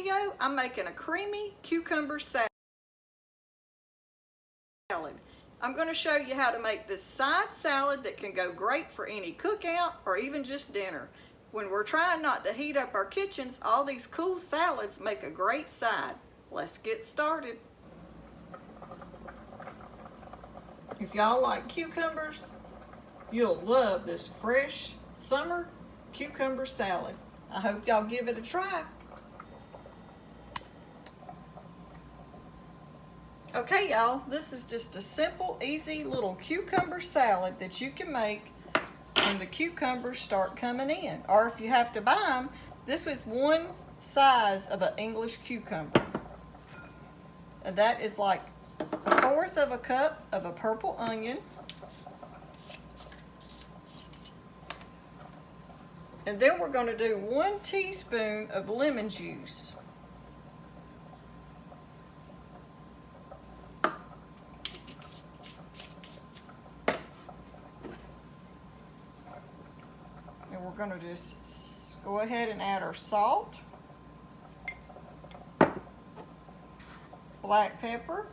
video, I'm making a creamy cucumber salad. I'm going to show you how to make this side salad that can go great for any cookout or even just dinner. When we're trying not to heat up our kitchens, all these cool salads make a great side. Let's get started. If y'all like cucumbers, you'll love this fresh summer cucumber salad. I hope y'all give it a try. Okay, y'all, this is just a simple, easy little cucumber salad that you can make when the cucumbers start coming in. Or if you have to buy them, this is one size of an English cucumber. And that is like 1/4 of a cup of a purple onion. And then we're going to do 1 teaspoon of lemon juice. And we're going to just go ahead and add our salt, black pepper,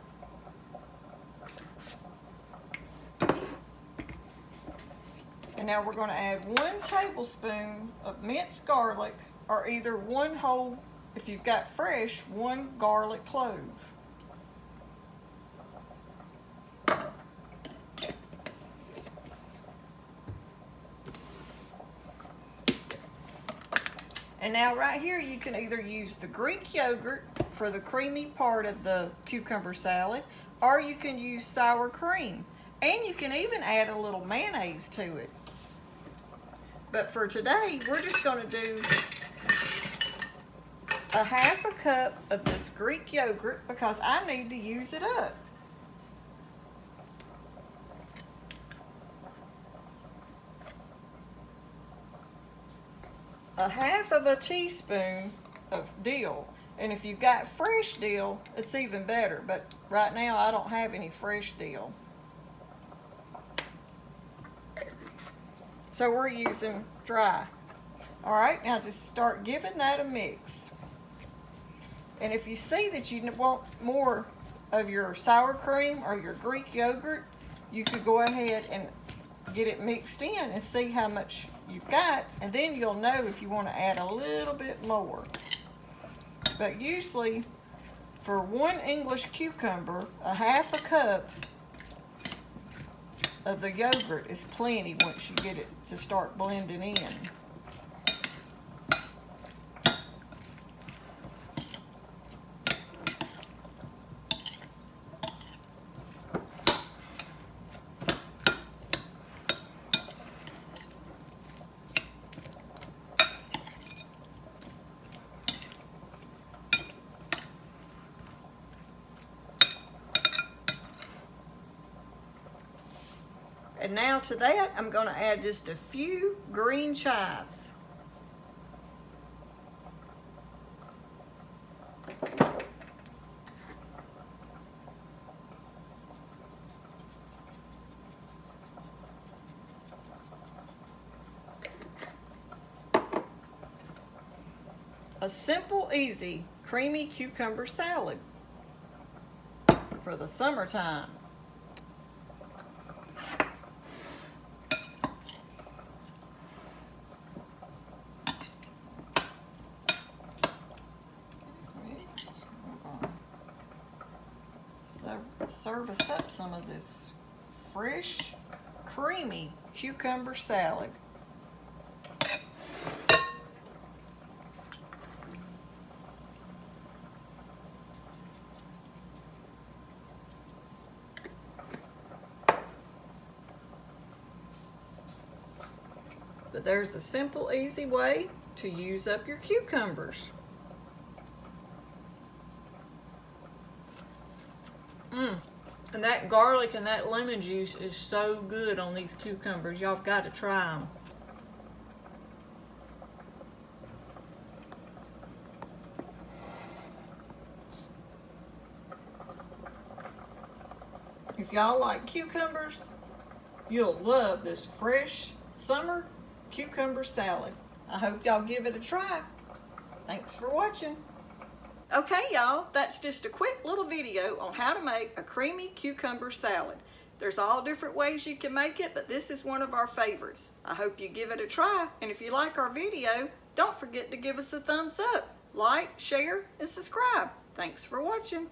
and now we're going to add 1 tablespoon of minced garlic, or either 1 whole, if you've got fresh, 1 garlic clove. And now right here you can either use the Greek yogurt for the creamy part of the cucumber salad, or you can use sour cream. And you can even add a little mayonnaise to it. But for today, we're just going to do 1/2 cup of this Greek yogurt because I need to use it up. A 1/2 teaspoon of dill. And if you've got fresh dill, it's even better. But right now, I don't have any fresh dill. So we're using dry. All right, now just start giving that a mix. And if you see that you want more of your sour cream or your Greek yogurt, you could go ahead and get it mixed in and see how much you've got, and then you'll know if you want to add a little bit more. But usually for 1 English cucumber, 1/2 cup of the yogurt is plenty once you get it to start blending in. And now to that, I'm going to add just a few green chives. A simple, easy, creamy cucumber salad for the summertime. Serve us up some of this fresh, creamy cucumber salad. But there's a simple, easy way to use up your cucumbers. And that garlic and that lemon juice is so good on these cucumbers. Y'all have got to try them. If y'all like cucumbers, you'll love this fresh summer cucumber salad. I hope y'all give it a try. Thanks for watching. Okay, y'all, that's just a quick little video on how to make a creamy cucumber salad. There's all different ways you can make it, but this is one of our favorites. I hope you give it a try, and if you like our video, don't forget to give us a thumbs up, like, share, and subscribe. Thanks for watching.